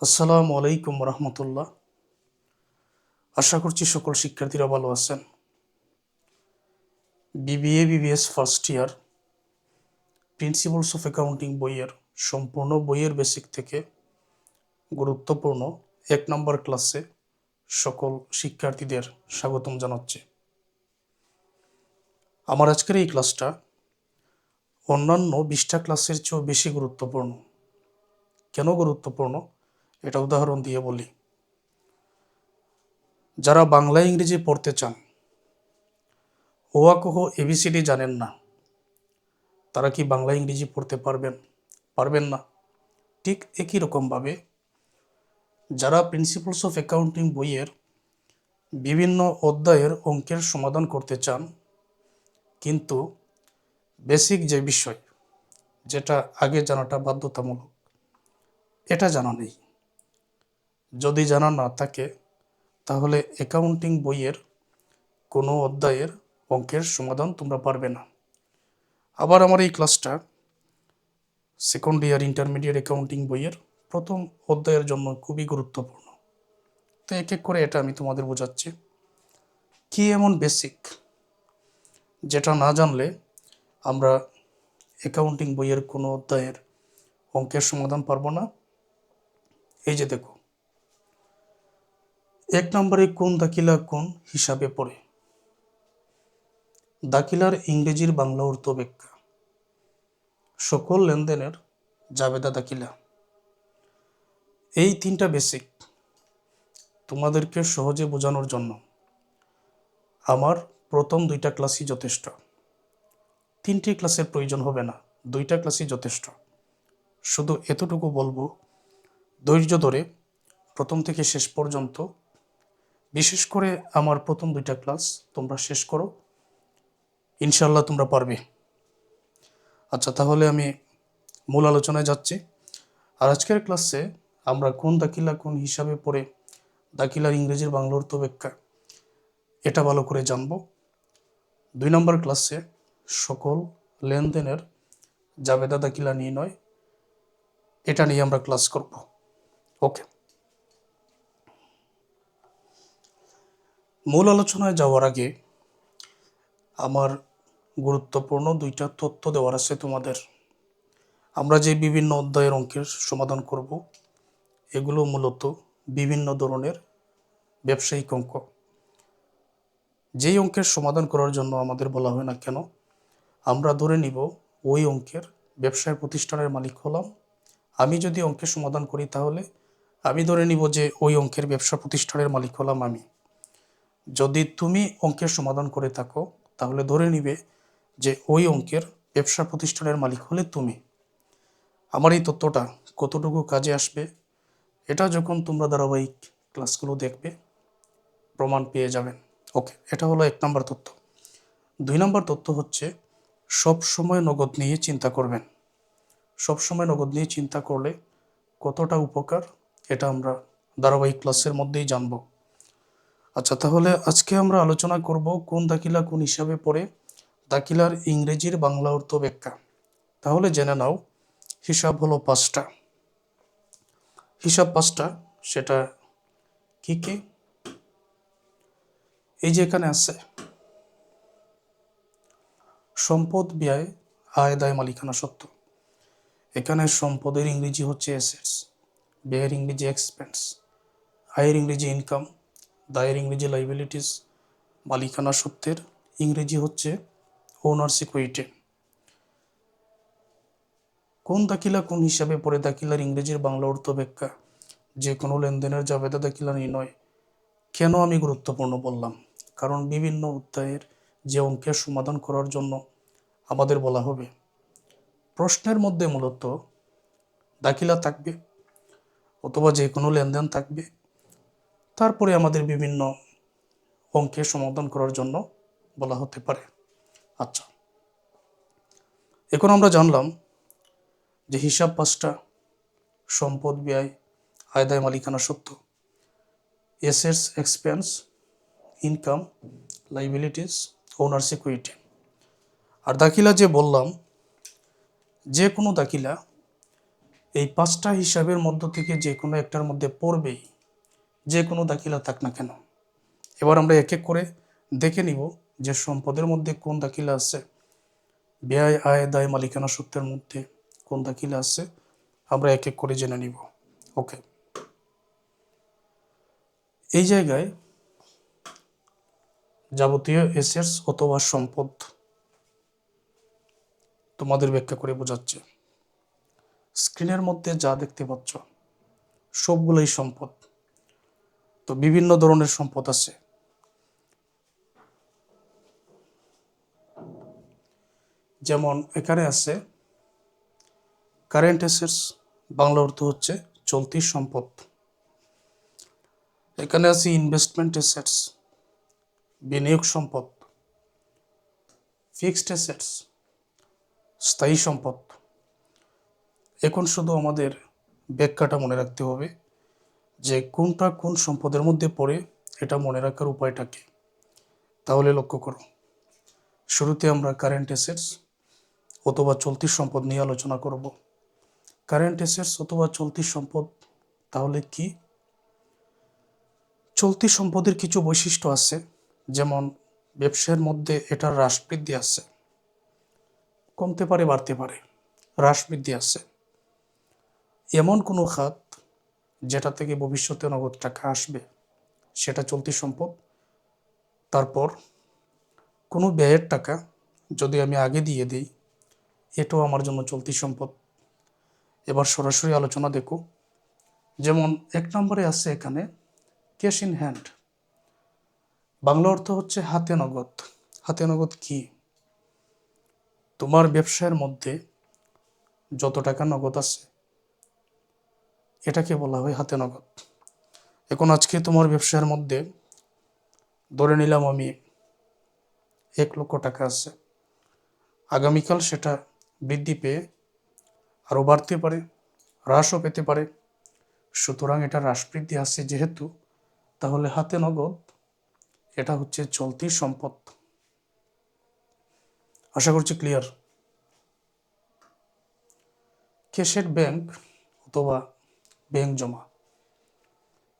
আসসালামু আলাইকুম রহমতুল্লাহ। আশা করছি সকল শিক্ষার্থীরা ভালো আছেন। BBA BBS first year principles of accounting বইয়ের সম্পূর্ণ বইয়ের বেসিক থেকে গুরুত্বপূর্ণ 1 নম্বর ক্লাসে সকল শিক্ষার্থীদের স্বাগতম জানাচ্ছি। আমার আজকের এই ক্লাসটা অন্যান্য 20টা ক্লাসের চেয়েও বেশি গুরুত্বপূর্ণ। কেন গুরুত্বপূর্ণ এটা উদাহরণ দিয়ে বলি। যারা বাংলা ইংরেজি পড়তে চান, অ আ ক খ এবিসিডি জানেন না, তারা কি বাংলা ইংরেজি পড়তে পারবেন? পারবেন না। ঠিক একই রকমভাবে যারা প্রিন্সিপালস অফ অ্যাকাউন্টিং বইয়ের বিভিন্ন অধ্যায়ের অঙ্কের সমাধান করতে চান, কিন্তু বেসিক যে বিষয়, যেটা আগে জানাটা বাধ্যতামূলক, এটা জানা নেই, যদি জানা না থাকে তাহলে অ্যাকাউন্টিং বইয়ের কোনো অধ্যায়ের অঙ্কের সমাধান তোমরা পারবে না। আবার আমার এই ক্লাসটা সেকেন্ড ইয়ার ইন্টারমিডিয়েট অ্যাকাউন্টিং বইয়ের প্রথম অধ্যায়ের জন্য খুবই গুরুত্বপূর্ণ। তো এক এক করে এটা আমি তোমাদের বোঝাচ্ছি। কি এমন বেসিক যেটা না জানলে আমরা অ্যাকাউন্টিং বইয়ের কোনো অধ্যায়ের অঙ্কের সমাধান পারবো না? এই যে দেখো, 1 নম্বরে কোন দাখিলা কোন হিসাবে পড়ে। দাখিলার ইংরেজির বাংলা অর্থ ব্যাখ্যা, সকল লেনদেনের জাবেদা দাখিলা। এই 3টা বেসিক তোমাদেরকে সহজে বোঝানোর জন্য আমার প্রথম 2টা ক্লাসই যথেষ্ট। 3টি ক্লাসের প্রয়োজন হবে না, 2টা ক্লাসই যথেষ্ট। শুধু এতটুকু বলবো, ধৈর্য ধরে প্রথম থেকে শেষ পর্যন্ত, বিশেষ করে আমার প্রথম 2টা ক্লাস তোমরা শেষ করো, ইনশাল্লাহ তোমরা পারবে। আচ্ছা, তাহলে আমি মূল আলোচনায় যাচ্ছি। আর আজকের ক্লাসে আমরা কোন দাখিলা কোন হিসাবে পড়ে দাখিলার ইংরেজির বাংলা অর্থ ব্যাখ্যা এটা ভালো করে জানব। 2 নম্বর ক্লাসে সকল লেনদেনের জাবেদা দাখিলা নির্ণয়, এটা নিয়ে আমরা ক্লাস করব। ওকে, মূল আলোচনায় যাওয়ার আগে আমার গুরুত্বপূর্ণ 2টা তথ্য দেওয়ার আছে তোমাদের। আমরা যে বিভিন্ন অধ্যায়ের অঙ্কের সমাধান করব, এগুলো মূলত বিভিন্ন ধরনের ব্যবসায়িক অঙ্ক। যেই অঙ্কের সমাধান করার জন্য আমাদের বলা হয় না কেন, আমরা ধরে নিব ওই অঙ্কের ব্যবসায় প্রতিষ্ঠানের মালিক হলাম। আমি যদি অঙ্কের সমাধান করি তাহলে আমি ধরে নিব যে ওই অঙ্কের ব্যবসা প্রতিষ্ঠানের মালিক হলাম আমি। যদি তুমি অঙ্কের সমাধান করে থাকো তাহলে ধরে নিবে যে ওই অঙ্কের ব্যবসা প্রতিষ্ঠানের মালিক হলে তুমি। আমার এই তথ্যটা কতটুকু কাজে আসবে এটা যখন তোমরা ধারাবাহিক ক্লাসগুলো দেখবে প্রমাণ পেয়ে যাবেন। ওকে, এটা হলো 1 নম্বর তথ্য। 2 নম্বর তথ্য হচ্ছে সব সময় নগদ নিয়ে চিন্তা করবেন। সব সময় নগদ নিয়ে চিন্তা করলে কতটা উপকার এটা আমরা ধারাবাহিক ক্লাসের মধ্যেই জানব। আচ্ছা, তাহলে আজকে আমরা আলোচনা করব কোন দাখিলা কোন হিসাবে পড়ে দাখিলার ইংরেজির বাংলা অর্থ ব্যাখ্যা। তাহলে জেনে নাও, হিসাব হলো 5টা। হিসাব 5টা, সেটা কি কি? এই যে এখানে আছে সম্পদ, ব্যয়, আয়, দায়, মালিকানা সত্ত্ব। এখানে সম্পদের ইংরেজি হচ্ছে অ্যাসেটস, ব্যয়ের ইংরেজি এক্সপেন্স, আয়ের ইংরেজি ইনকাম, দায়ের ইংরেজি লাইবিলিটিস, মালিকানা সত্ত্বের ইংরেজি হচ্ছে ওনার্স ইকুইটি। কোন দাখিলা কোন হিসাবে পড়ে দাখিলার ইংরেজির বাংলা অর্থ ব্যাখ্যা, যে কোনো লেনদেনের জাবেদা দাখিলা নির্ণয়। কেন আমি গুরুত্বপূর্ণ বললাম? কারণ বিভিন্ন অধ্যায়ের যে অঙ্কের সমাধান করার জন্য আমাদের বলা হবে, প্রশ্নের মধ্যে মূলত দাখিলা থাকবে অথবা যে কোনো লেনদেন থাকবে, তারপরে আমাদের বিভিন্ন অঙ্কের সমাধান করার জন্য বলা হতে পারে। আচ্ছা, এখন আমরা জানলাম যে হিসাব 5টা: সম্পদ, ব্যয়, আয়, দায়, মালিকানা সত্ত্ব, assets, expense, income, liabilities, owners equity. আর দাখিলা যে বললাম, যে কোনো দাখিলা এই 5টা হিসাবের মধ্য থেকে যে কোনো একটার মধ্যে পড়বেই, যে কোনো দাখিলা থাক না কেন। এবার আমরা এক এক করে দেখে নিব যে সম্পদের মধ্যে কোন দাখিলা আছে, ব্যয় আয় দায় মালিকানা সূত্রের মধ্যে কোন দাখিলা আছে, আমরা এক এক করে জেনে নিব। ওকে, এই জায়গায় যাবতীয় এসেটস অথবা সম্পদ তোমাদের ব্যাখ্যা করে বোঝাচ্ছে। স্ক্রিনের মধ্যে যা দেখতে পাচ্ছ সবগুলোই সম্পদ। তো বিভিন্ন ধরনের সম্পদ আছে, যেমন এখানে আছে কারেন্ট অ্যাসেটস, বাংলা অর্থ হচ্ছে চলতি সম্পদ। এখানে আছে ইনভেস্টমেন্ট অ্যাসেটস, বিনিয়োগ সম্পদ। ফিক্সড অ্যাসেটস, স্থায়ী সম্পদ। এখন শুধু আমাদের ব্যাখ্যাটা মনে রাখতে হবে যে কোনটা কোন সম্পদের মধ্যে পড়ে, এটা মনে রাখার উপায়টা কি। তাহলে লক্ষ্য করো, শুরুতে আমরা কারেন্ট অ্যাসেটস অথবা চলতি সম্পদ নিয়ে আলোচনা করব। কারেন্ট অ্যাসেটস অথবা চলতি সম্পদ তাহলে কি? চলতি সম্পদের কিছু বৈশিষ্ট্য আছে, যেমন ব্যবসার মধ্যে এটার হ্রাস বৃদ্ধি আছে, কমতে পারে বাড়তে পারে, হ্রাস বৃদ্ধি আছে। এমন কোনো খাত যেটা থেকে ভবিষ্যতে নগদ টাকা আসবে, সেটা চলতি সম্পদ। তারপর কোনো ব্যয়ের টাকা যদি আমি আগে দিয়ে দিই, এটাও আমার জন্য চলতি সম্পদ। এবার সরাসরি আলোচনা দেখো। যেমন 1 নম্বরে আছে এখানে ক্যাশ ইন হ্যান্ড, বাংলা অর্থ হচ্ছে হাতে নগদ। হাতে নগদ কি? তোমার ব্যবসায়ের মধ্যে যত টাকা নগদ আছে এটাকে বলা হয় হাতে নগদ। এখন আজকে তোমার ব্যবসায়ের মধ্যে ধরে নিলাম আমি 1 লক্ষ টাকা আছে, আগামীকাল সেটা বৃদ্ধি পেয়ে আরও বাড়তে পারে, হ্রাসও পেতে পারে। সুতরাং এটা হ্রাস বৃদ্ধি আছে যেহেতু, তাহলে হাতে নগদ এটা হচ্ছে চলতি সম্পদ। আশা করছি ক্লিয়ার। ক্যাশের ব্যাংক অথবা ব্যাংক জমা,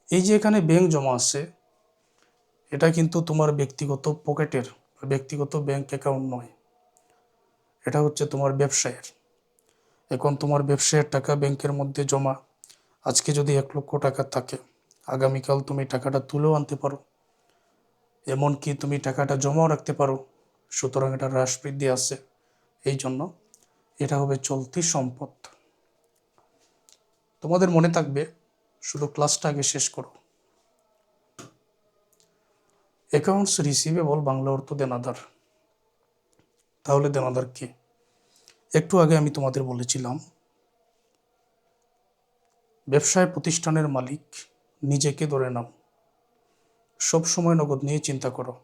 এই যে এখানে ব্যাংক জমা আছে, এটা কিন্তু তোমার ব্যক্তিগত পকেটের ব্যক্তিগত ব্যাংক অ্যাকাউন্ট নয়, এটা হচ্ছে তোমার ব্যবসায়ের। এখন তোমার ব্যবসায়ের টাকা ব্যাংকের মধ্যে জমা, আজকে যদি 1 লক্ষ টাকা থাকে, আগামীকাল তুমি টাকাটা তুলেও আনতে পারো, এমনকি তুমি টাকাটা জমাও রাখতে পারো। সুতরাং এটা হ্রাস বৃদ্ধি আছে, এই জন্য এটা হবে চলতি সম্পদ। তোমাদের মনে থাকবে, শুধু ক্লাসটা আগে শেষ করো। অ্যাকাউন্টস রিসিভেবল, বাংলা অর্থ দেনাদার। তাহলে দেনাদার কি? একটু আগে আমি তোমাদের বলেছিলাম, ব্যবসায় প্রতিষ্ঠানের মালিক নিজেকে ধরে নাও, সব সময় নগদ নিয়ে চিন্তা করো।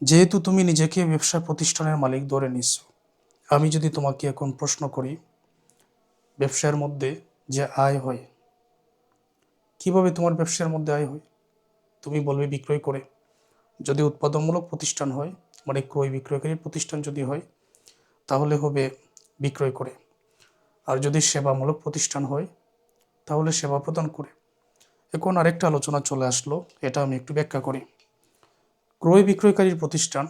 যেহেতু তুমি নিজেকে ব্যবসা প্রতিষ্ঠানের মালিক ধরে নিছ, আমি যদি তোমাকে এখন প্রশ্ন করি, ব্যবসার মধ্যে যে আয় হয়, কিভাবে তোমার ব্যবসার মধ্যে আয় হয়? তুমি বলবে বিক্রয় করে। যদি উৎপাদনমূলক প্রতিষ্ঠান হয়, মানে ক্রয় বিক্রয়কারী প্রতিষ্ঠান যদি হয়, তাহলে হবে বিক্রয় করে। আর যদি সেবামূলক প্রতিষ্ঠান হয়, তাহলে সেবা প্রদান করে। এখন আরেকটা আলোচনা চলে আসলো, এটা আমি একটু ব্যাখ্যা করি। ক্রয় বিক্রয়কারীর প্রতিষ্ঠান,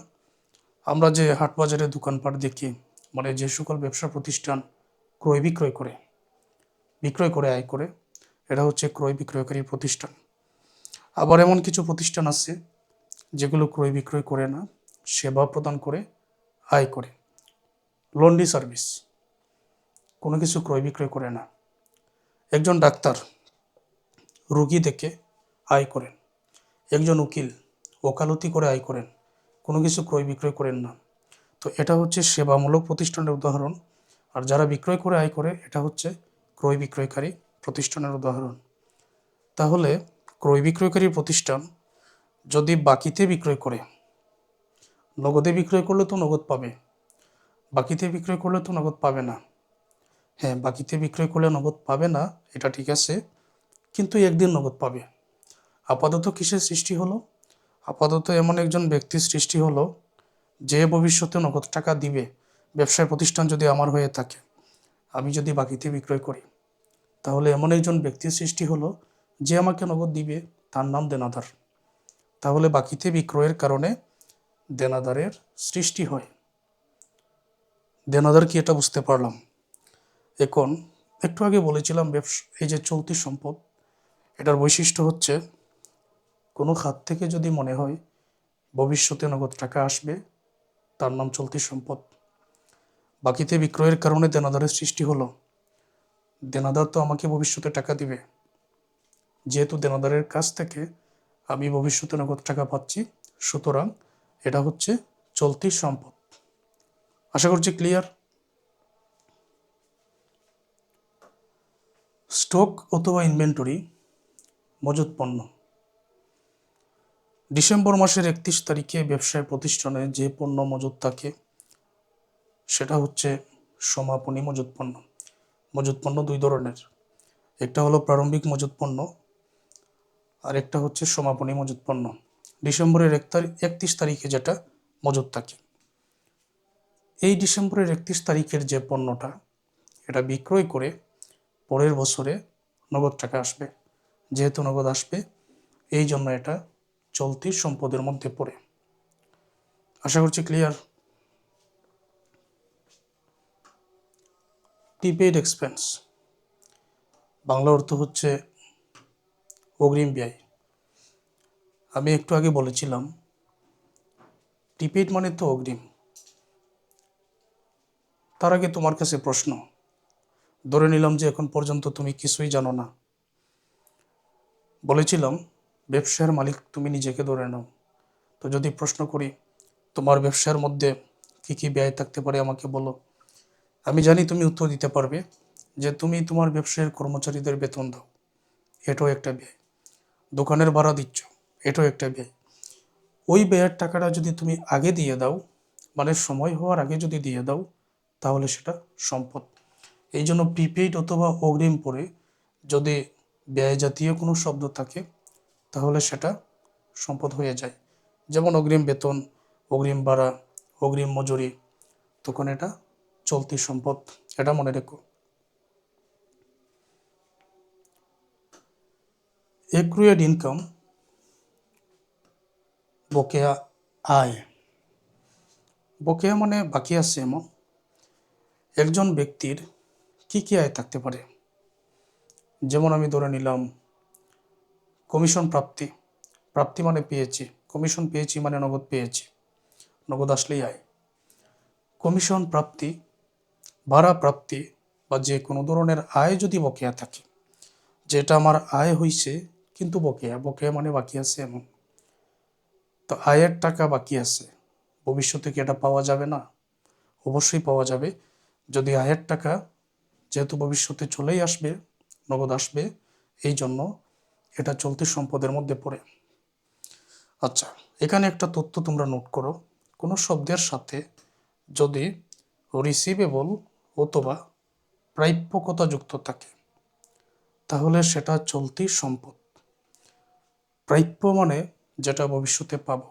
আমরা যে হাট বাজারে দোকানপাট দেখি, মানে যে সকল ব্যবসা প্রতিষ্ঠান ক্রয় বিক্রয় করে আয় করে, এটা হচ্ছে ক্রয় বিক্রয়কারী প্রতিষ্ঠান। আবার এমন কিছু প্রতিষ্ঠান আছে যেগুলো ক্রয় বিক্রয় করে না, সেবা প্রদান করে আয় করে। লন্ড্রি সার্ভিস কোনো কিছু ক্রয় বিক্রয় করে না। একজন ডাক্তার রোগী দেখে আয় করেন, একজন উকিল ওকালতি করে আয় করেন, কোনো কিছু ক্রয় বিক্রয় করেন না। তো এটা হচ্ছে সেবামূলক প্রতিষ্ঠানের উদাহরণ। আর যারা বিক্রয় করে আয় করে, এটা হচ্ছে ক্রয় বিক্রয়কারী প্রতিষ্ঠানের উদাহরণ। তাহলে ক্রয় বিক্রয়কারী প্রতিষ্ঠান যদি বাকিতে বিক্রয় করে, নগদে বিক্রয় করলে তো নগদ পাবে, বাকিতে বিক্রয় করলে তো নগদ পাবে না। হ্যাঁ, বাকিতে বিক্রয় করলে নগদ পাবে না, এটা ঠিক আছে, কিন্তু একদিন নগদ পাবে। আপাতত কিসের সৃষ্টি হলো? আপাতত এমন একজন ব্যক্তির সৃষ্টি হলো যে ভবিষ্যতে নগদ টাকা দিবে। ব্যবসায় প্রতিষ্ঠান যদি আমার হয়ে থাকে, আমি যদি বাকিতে বিক্রয় করি, তাহলে এমন একজন ব্যক্তির সৃষ্টি হলো যে আমাকে নগদ দিবে, তার নাম দেনাদার। তাহলে বাকিতে বিক্রয়ের কারণে দেনাদারের সৃষ্টি হয়। দেনাদার কি, এটা বুঝতে পারলাম। এখন একটু আগে বলেছিলাম এই যে চলতি সম্পদ, এটার বৈশিষ্ট্য হচ্ছে কোনো খাত থেকে যদি মনে হয় ভবিষ্যতে নগদ টাকা আসবে, তার নাম চলতি সম্পদ। বাকিতে বিক্রয়ের কারণে দেনাদারের সৃষ্টি হলো, দেনাদার তো আমাকে ভবিষ্যতে টাকা দিবে, যেহেতু দেনাদারের কাছ থেকে আমি ভবিষ্যতে নগদ টাকা পাচ্ছি, সুতরাং এটা হচ্ছে চলতি সম্পদ। আশা করছি ক্লিয়ার। স্টক অথবা ইনভেন্টরি, মজুত পণ্য। ডিসেম্বর মাসের 31 তারিখে ব্যবসায় প্রতিষ্ঠানে যে পণ্য মজুত থাকে সেটা হচ্ছে সমাপনী মজুত পণ্য। মজুত পণ্য দুই ধরনের, একটা হলো প্রারম্ভিক মজুত পণ্য আর একটা হচ্ছে সমাপনী মজুত পণ্য। ডিসেম্বরের 31 তারিখে যেটা মজুত থাকে, এই ডিসেম্বরের 31 তারিখের যে পণ্যটা, এটা বিক্রয় করে পরের বছরে নগদ টাকা আসবে। যেহেতু নগদ আসবে, এই জন্য এটা চলতি সম্পদের মধ্যে পড়ে। আশা করছি ক্লিয়ার। প্রিপেইড এক্সপেন্স, বাংলা অর্থ হচ্ছে অগ্রিম ব্যয়। আমি একটু আগে বলেছিলাম প্রিপেইড মানে তো অগ্রিম। তার আগে তোমার কাছে প্রশ্ন, ধরে নিলাম যে এখন পর্যন্ত তুমি কিছুই জানো না। বলেছিলাম ব্যবসার মালিক তুমি নিজেকে ধরে নাও। তো যদি প্রশ্ন করি তোমার ব্যবসার মধ্যে কি কি ব্যয় থাকতে পারে আমাকে বলো, আমি জানি তুমি উত্তর দিতে পারবে যে তুমি তোমার ব্যবসায়ের কর্মচারীদের বেতন দাও, এটাও একটা ব্যয়। দোকানের ভাড়া দিচ্ছ, এটাও একটা ব্যয়। ওই ব্যয়ের টাকাটা যদি তুমি আগে দিয়ে দাও, মানে সময় হওয়ার আগে যদি দিয়ে দাও, তাহলে সেটা সম্পদ। এই জন্য প্রিপেইড অথবা অগ্রিম পরে যদি ব্যয় জাতীয় কোনো শব্দ থাকে, তাহলে সেটা সম্পদ হয়ে যায়। যেমন অগ্রিম বেতন, অগ্রিম ভাড়া, অগ্রিম মজুরি, তখন এটা চলতি সম্পদ। এটা মনে রেখো। অ্যাক্রুয়েড ইনকাম, বকেয়া আয়। বকেয়া মানে বাকি আছে এমন। একজন ব্যক্তির কি কি আয় থাকতে পারে, যেমন আমি ধরে নিলাম কমিশন প্রাপ্তি। প্রাপ্তি মানে পেয়েছি, কমিশন পেয়েছি মানে নগদ পেয়েছি, নগদ আসলেই আয়। কমিশন প্রাপ্তি, ভাড়া প্রাপ্তি বা যে কোনো ধরনের আয় যদি বকেয়া থাকে, যেটা আমার আয় হইছে কিন্তু বকেয়া, বকেয়া মানে বাকি আছে এমন। তো আয়ের টাকা বাকি আছে, ভবিষ্যতে কি এটা পাওয়া যাবে না? অবশ্যই পাওয়া যাবে। যদি আয়ের টাকা যেহেতু ভবিষ্যতে চলেই আসবে, নগদ আসবে, এই জন্য এটা চলতি সম্পদের মধ্যে পড়ে। আচ্ছা, এখানে একটা তথ্য তোমরা নোট করো, কোনো শব্দের সাথে যদি রিসিভেবল অথবা প্রাপ্যকতা যুক্ত থাকে, তাহলে সেটা চলতি সম্পদ। প্রাপ্য মানে যেটা ভবিষ্যতে পাবো,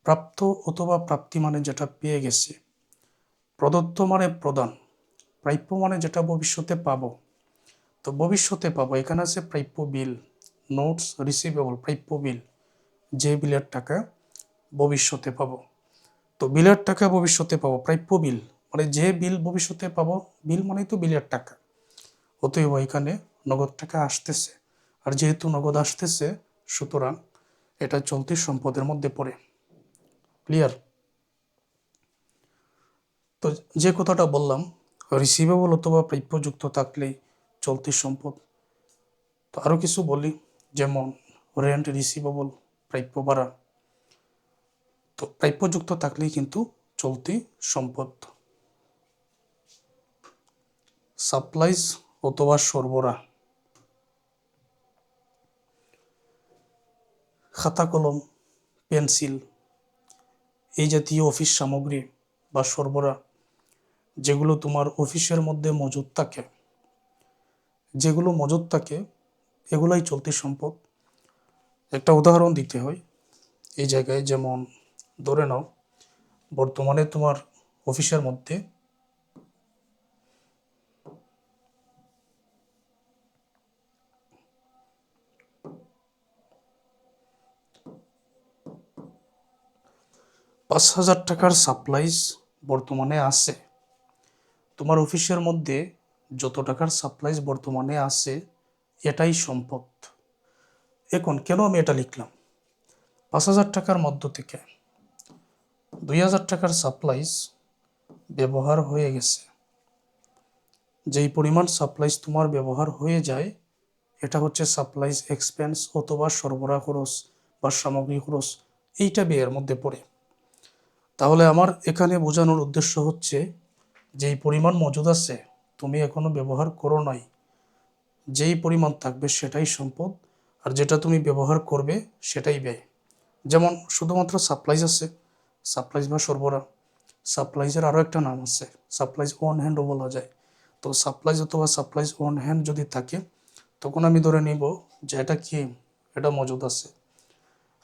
প্রাপ্ত অথবা প্রাপ্তি মানে যেটা পেয়ে গেছি, প্রদত্ত মানে প্রদান, প্রাপ্য মানে যেটা ভবিষ্যতে পাবো। তো ভবিষ্যতে পাবো, এখানে আছে প্রাপ্য বিল, নোটস রিসিভেবল, প্রাপ্য বিল, যে বিলের টাকা ভবিষ্যতে পাবো। তো বিলের টাকা ভবিষ্যতে পাবো, প্রাপ্য বিল মানে যে বিল ভবিষ্যতে পাবো, বিল মানেই তো বিলের টাকা। অতএব এখানে নগদ টাকা আসতেছে, আর যেহেতু নগদ আসতেছে, সুতরাং এটা চলতি সম্পদের মধ্যে পড়ে। ক্লিয়ার? তো যে কথাটা বললাম, রিসিভেবল অথবা প্রাপ্যযুক্ত থাকলেই চলতি সম্পদ। তো আরও কিছু বলি, যেমন রেন্ট রিসিভেবল, প্রাপ্য ভাড়া। তো প্রাপ্যযুক্ত থাকলেই কিন্তু চলতি সম্পদ। সাপ্লাইজ অথবা সরবরাহ, খাতা কলম, পেন্সিল, এই জাতীয় অফিস সামগ্রী বা সরবরাহ যেগুলো তোমার অফিসের মধ্যে মজুদ থাকে, যেগুলো মজুদ থাকে এগুলাই চলতি সম্পদ। একটা উদাহরণ দিতে হয় এই জায়গায়, যেমন ধরে নাও বর্তমানে তোমার অফিসের মধ্যে 5,000 টাকার সাপ্লাইজ বর্তমানে আছে। তোমার অফিসের মধ্যে যত টাকার সাপ্লাইজ বর্তমানে আছে এটাই সম্পদ। এখন কেন আমি এটা লিখলাম? 5,000 টাকার মধ্য থেকে 2,000 টাকার সাপ্লাইজ ব্যবহার হয়ে গেছে। যেই পরিমাণ সাপ্লাইজ তোমার ব্যবহার হয়ে যায় এটা হচ্ছে সাপ্লাইজ এক্সপেন্স অথবা সরবরাহ খরচ বা সামগ্রী খরচ, এইটা ব্যয়ের মধ্যে পড়ে। তাহলে আমার এখানে বোঝানোর উদ্দেশ্য হচ্ছে যেই পরিমাণ মজুদ আছে তুমি এখনো ব্যবহার করো নাই, যেই পরিমাণ থাকবে সেটাই সম্পদ, আর যেটা তুমি ব্যবহার করবে সেটাই ব্যয়। যেমন শুধুমাত্র সাপ্লাইজ আছে, সাপ্লাইজ বা সরবরাহ, সাপ্লাইজের আরও একটা নাম আছে, সাপ্লাইজ অন হ্যান্ডও বলা যায়। তো সাপ্লাইজ অথবা সাপ্লাইজ অন হ্যান্ড যদি থাকে তখন আমি ধরে নিব যে এটা কি, এটা মজুদ আছে।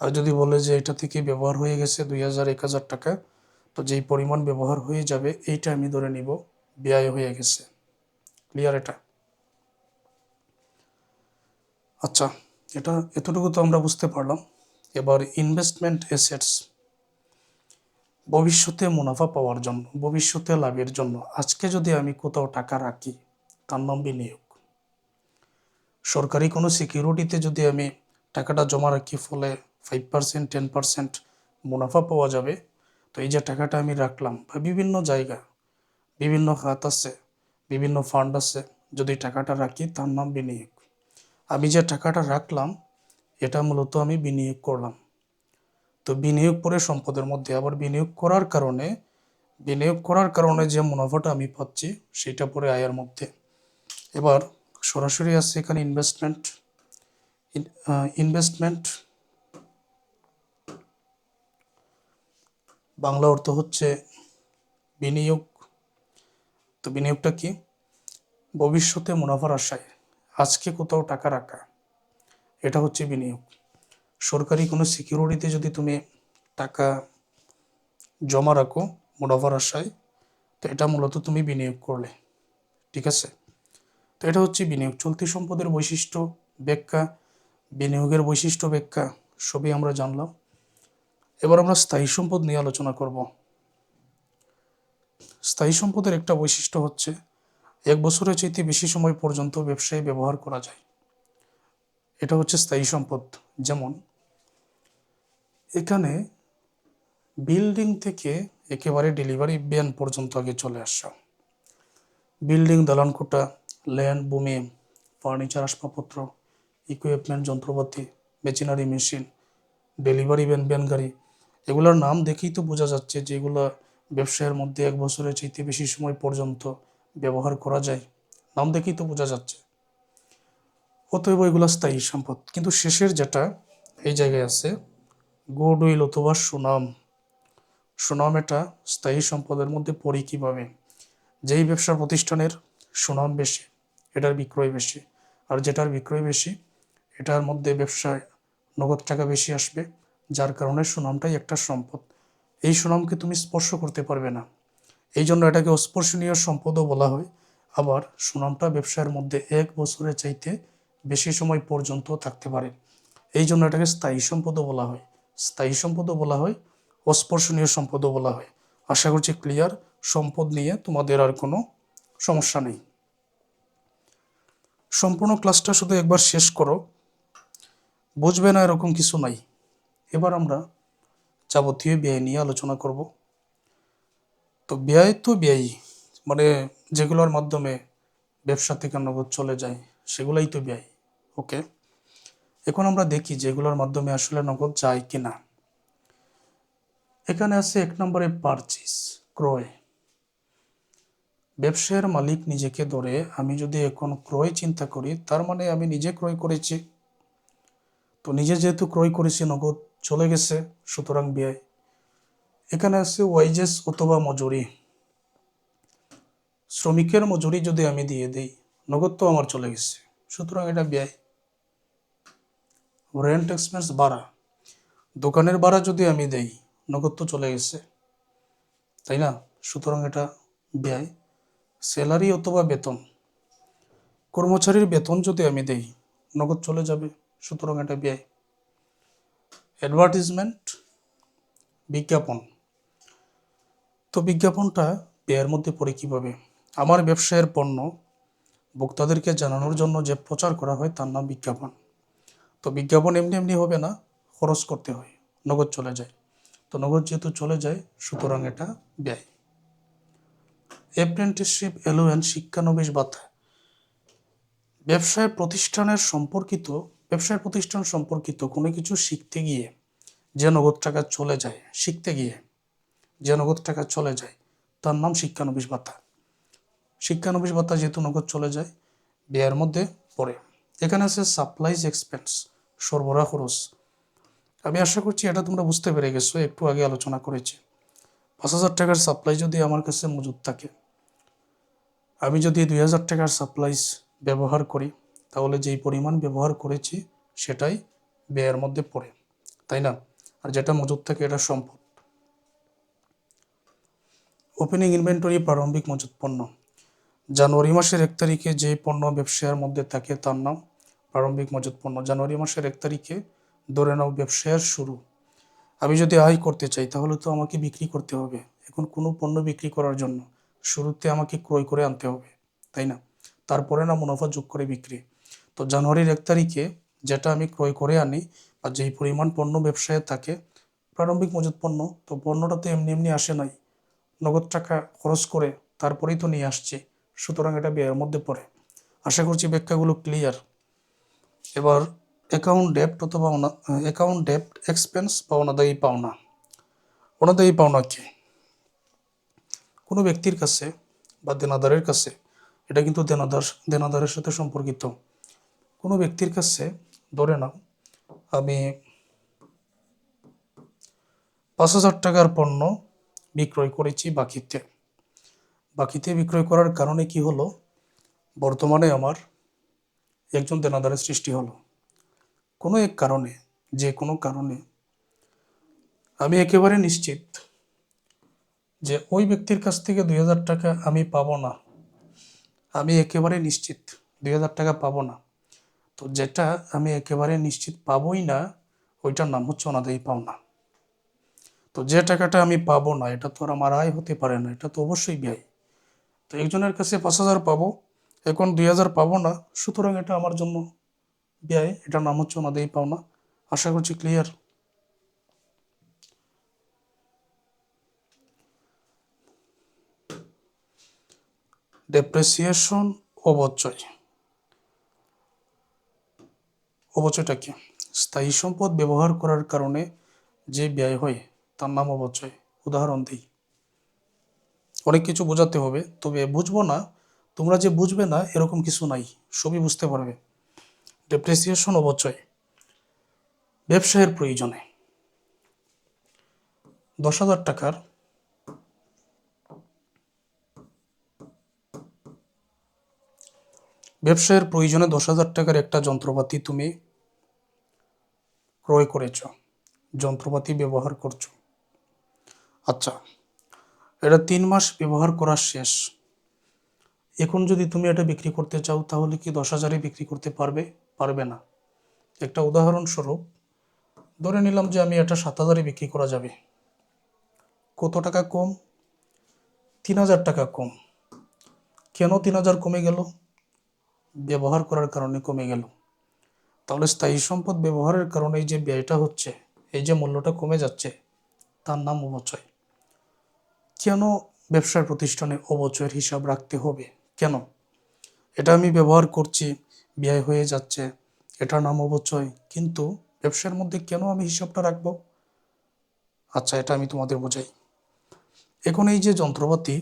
আর যদি বলে যে এটা থেকে ব্যবহার হয়ে গেছে 2,000 1,000 টাকা, তো যেই পরিমাণ ব্যবহার হয়ে যাবে এইটা আমি ধরে নিব ব্যয় হয়ে গেছে। ক্লিয়ার এটা? আচ্ছা, এটা এতটুকু তো আমরা বুঝতে পারলাম। এবার ইনভেস্টমেন্ট অ্যাসেটস, ভবিষ্যতে মুনাফা পাওয়ার জন্য, ভবিষ্যতে লাভের জন্য আজকে যদি আমি কোথাও টাকা রাখি তার নাম বিনিয়োগ। সরকারি কোনো সিকিউরিটিতে যদি আমি টাকাটা জমা রাখি ফলে 5% 10% মুনাফা পাওয়া যাবে, তো এই যে টাকাটা আমি রাখলাম বা বিভিন্ন জায়গা, বিভিন্ন খাত আছে, বিভিন্ন ফান্ড আছে, যদি টাকাটা রাখি তার নাম বিনিয়োগ। আমি যে টাকাটা রাখলাম এটা মূলত আমি বিনিয়োগ করলাম। তো বিনিয়োগ করে সম্পদের মধ্যে, আবার বিনিয়োগ করার কারণে যে মুনাফাটা আমি পাচ্ছি সেটা পরে আয়ের মধ্যে। এবার সরাসরি আছে এখানে ইনভেস্টমেন্ট। ইনভেস্টমেন্ট বাংলা অর্থ হচ্ছে বিনিয়োগ। তো বিনিয়োগটা কি? ভবিষ্যতে মুনাফার আশায় আজকে কোথাও টাকা রাখা, এটা হচ্ছে বিনিয়োগ। সরকারি কোনো সিকিউরিটিতে যদি তুমি টাকা জমা রাখো মুনাফার আশায়, তো এটা মূলত তুমি বিনিয়োগ করলে। ঠিক আছে? তো এটা হচ্ছে বিনিয়োগ। চলতি সম্পদের বৈশিষ্ট্য ব্যাখ্যা, বিনিয়োগের বৈশিষ্ট্য ব্যাখ্যা সবই আমরা জানলাম। এবার আমরা স্থায়ী সম্পদ নিয়ে আলোচনা করব। স্থায়ী সম্পদের একটা বৈশিষ্ট্য হচ্ছে 1 বছরের চাইতে বেশি সময় পর্যন্ত ব্যবসায় ব্যবহার করা যায়। এটা হচ্ছে স্থায়ী সম্পদ। যেমন এখানে বিল্ডিং থেকে একেবারে ডেলিভারি ভ্যান পর্যন্ত আগে চলে আসা, বিল্ডিং, দালানকোঠা, ল্যান্ড, ভূমি, ফার্নিচার, আসবাবপত্র, ইকুইপমেন্ট, যন্ত্রপাতি, machinery, machine, delivery van, van গাড়ি, এগুলোর নাম দেখেই তো বোঝা যাচ্ছে যে এগুলো ব্যবসায়ের মধ্যে 1 বছরের চাইতে বেশি সময় পর্যন্ত ব্যবহার করা যায়। নাম দেখেই তো বোঝা যাচ্ছে। অতএব এগুলো স্থায়ী সম্পদ। কিন্তু শেষের যেটা এই জায়গায় আছে গুডউইল অথবা সুনাম। সুনাম এটা স্থায়ী সম্পদের মধ্যে পড়ে কিভাবে? যেই ব্যবসা প্রতিষ্ঠানের সুনাম বেশি এটার বিক্রয় বেশি, আর যেটার বিক্রয় বেশি এটার মধ্যে ব্যবসায় নগদ টাকা বেশি আসবে, যার কারণে সুনামটাই একটা সম্পদ। এই সুনামকে তুমি স্পর্শ করতে পারবে না, এই জন্য এটাকে অস্পর্শনীয় সম্পদও বলা হয়। আবার সুনামটা ব্যবসায়ের মধ্যে 1 বছরের চাইতে বেশি সময় পর্যন্ত থাকতে পারে, এই জন্য এটাকে স্থায়ী সম্পদও বলা হয়। স্থায়ী সম্পদও বলা হয়, অস্পর্শনীয় সম্পদও বলা হয়। আশা করছি ক্লিয়ার। সম্পদ নিয়ে তোমাদের আর কোনো সমস্যা নেই। সম্পূর্ণ ক্লাসটা শুধু একবার শেষ করো, বুঝবে না এরকম কিছু নাই। এবার আমরা যাবতীয় ব্যয় নিয়ে আলোচনা করব। তো ব্যয় তো ব্যয়ই, মানে যেগুলোর মাধ্যমে ব্যবসা থেকে নগদ চলে যায় সেগুলোই তো ব্যয়। ওকে, এখন আমরা দেখি যেগুলোর মাধ্যমে আসলে নগদ যায় কিনা। এখানে আছে 1 নম্বরে পারচেজ, ক্রয়। ব্যবসায়ের মালিক নিজেকে ধরে আমি যদি এখন ক্রয় চিন্তা করি তার মানে আমি নিজে ক্রয় করেছি। তো নিজে যেহেতু ক্রয় করেছি নগদ চলে গেছে, সুতরাং ব্যয়। এখানে আছে ওয়াইজেস অথবা মজুরি। শ্রমিকের মজুরি যদি আমি দিয়ে দিই নগদ তো আমার চলে গেছে, সুতরাং এটা ব্যয়। রেন্ট এক্সপেন্স, ভাড়া। দোকানের ভাড়া যদি আমি দেই নগদ তো চলে গেছে, তাই না? সুতরাং এটা ব্যয়। স্যালারি অথবা বেতন, কর্মচারীর বেতন যদি আমি দেই নগদ চলে যাবে, সুতরাং এটা ব্যয়। অ্যাডভার্টিজমেন্ট, বিজ্ঞাপন, তো বিজ্ঞাপনটা ব্যয়ের মধ্যে পড়ে কিভাবে? আমার ব্যবসায়ের পণ্য ভোক্তাদেরকে জানানোর জন্য যে প্রচার করা হয় তার নাম বিজ্ঞাপন। তো বিজ্ঞাপন এমনি এমনি হবে না, খরচ করতে হয়, নগদ চলে যায়। তো নগদ যেহেতু চলে যায়, সুতরাং এটা ব্যয়। অ্যাপ্রেন্টিসশিপ অ্যালোওয়েন্স, শিক্ষানবিশ ভাতা। ব্যবসায় প্রতিষ্ঠান সম্পর্কিত কোনো কিছু শিখতে গিয়ে যে নগদ টাকা চলে যায়, শিখতে গিয়ে যে নগদ টাকা চলে যায় তার নাম শিক্ষানবিশ ভাতা। শিক্ষানবিশ ভাতা যেহেতু নগদ চলে যায়, ব্যয়ের মধ্যে পড়ে। এখানে আছে সাপ্লাইজ এক্সপেন্স, সরবরাহ খরচ। আমি আশা করছি এটা তোমরা বুঝতে পেরে গেছো, একটু আগে আলোচনা করেছি। 5,000 টাকার সাপ্লাই যদি আমার কাছে মজুদ থাকে, আমি যদি 2,000 টাকার সাপ্লাইজ ব্যবহার করি, তাহলে যেই পরিমাণ ব্যবহার করেছি সেটাই ব্যয়ের মধ্যে পড়ে, তাই না? আর যেটা মজুদ থাকে এটা সম্পদ। ওপেনিং ইনভেন্টরি, প্রারম্ভিক মজুদ পণ্য। জানুয়ারি মাসের 1 তারিখে যে পণ্য ব্যবসায়ের মধ্যে থাকে তার নাম প্রারম্ভিক মজুদ পণ্য। জানুয়ারি মাসের 1 তারিখে ধরে নাও ব্যবসায়ের শুরু। আমি যদি আয় করতে চাই তাহলে তো আমাকে বিক্রি করতে হবে। এখন কোনো পণ্য বিক্রি করার জন্য শুরুতে আমাকে ক্রয় করে আনতে হবে, তাই না? তারপরে না মুনাফা যোগ করে বিক্রি। তো জানুয়ারির 1 তারিখে যেটা আমি ক্রয় করে আনি বা যেই পরিমাণ পণ্য ব্যবসায় থাকে, প্রারম্ভিক মজুদ পণ্য। তো পণ্যটা তো এমনি এমনি আসে নাই, নগদ টাকা খরচ করে তারপরেই তো নিয়ে আসছি, সুতরাং এটা ব্যয়ের মধ্যে পড়ে। আশা করছি ব্যাখ্যাগুলো ক্লিয়ার। এবার অ্যাকাউন্ট ডেপ্ট এক্সপেন্স বা অনাদায়ী পাওনা। অনাদায়ী পাওনা কি? কোনো ব্যক্তির কাছে বা দেনাদারের কাছে, এটা কিন্তু দেনাদারের সাথে সম্পর্কিত। কোনো ব্যক্তির কাছে ধরে নাও আমি 5,000 টাকার পণ্য বিক্রয় করেছি বাকিতে বিক্রয় করার কারণে কি হলো, বর্তমানে আমার একজন দেনাদারের সৃষ্টি হলো। কোনো এক কারণে, যে কোনো কারণে আমি একেবারে নিশ্চিত যে ওই ব্যক্তির কাছ থেকে 2,000 টাকা আমি পাবো না। আমি একেবারে নিশ্চিত 2,000 টাকা পাবো না। তো যেটা আমি একেবারে নিশ্চিত পাবোই না, ওইটার নাম হচ্ছে অনাদায়ী পাওনা। তো যে টাকাটা আমি পাবো না, এটা তো আর আমার আয় হতে পারে না, এটা তো অবশ্যই ব্যয়। তো একজনের কাছে 5,000 পাবো, এখন 2,000 পাবো না, সুতরাং এটা আমার জন্য ব্যয়, এটার নাম হচ্ছে অনাদায়ী পাওনা। আশা করছি ক্লিয়ার। ডেপ্রিসিয়েশন, অবচয়। অবচয়টা কি? স্থায়ী সম্পদ ব্যবহার করার কারণে যে ব্যয় হয় তার নাম অবচয়। উদাহরণ দিই, অনেক কিছু বোঝাতে হবে, তবে বুঝবো না, তোমরা যে বুঝবে না এরকম কিছু নাই, সবই বুঝতে পারবে। ডেপ্রিসিয়েশন, অবচয়। ব্যবসায়ের প্রয়োজনে 10,000 টাকার ব্যবসায়ের প্রয়োজনে 10,000 টাকার একটা যন্ত্রপাতি তুমি ক্রয় করেছ, যন্ত্রপাতি ব্যবহার করছো। আচ্ছা, এটা 3 মাস ব্যবহার করা শেষ। এখন যদি তুমি এটা বিক্রি করতে চাও তাহলে কি 10,000-এ বিক্রি করতে পারবে? পারবে না। একটা উদাহরণস্বরূপ ধরে নিলাম যে আমি এটা 7,000-এ বিক্রি করা যাবে। কত টাকা কম? 3,000 টাকা কম। কেন 3,000 কমে গেল? ব্যবহার করার কারণে কমে গেল। তাহলে স্থায়ী সম্পদ ব্যবহারের কারণে এই যে ব্যয়টা হচ্ছে, এই যে মূল্যটা কমে যাচ্ছে, তার নাম অবচয়। কেন ব্যবসার প্রতিষ্ঠানে অবচয়ের হিসাব রাখতে হবে? কেন? এটা আমি ব্যবহার করছি, ব্যয় হয়ে যাচ্ছে, এটার নাম অবচয়, কিন্তু ব্যবসার মধ্যে কেন আমি হিসাবটা রাখবো? আচ্ছা, এটা আমি তোমাদের বোঝাই। এখন এই যে যন্ত্রপাতি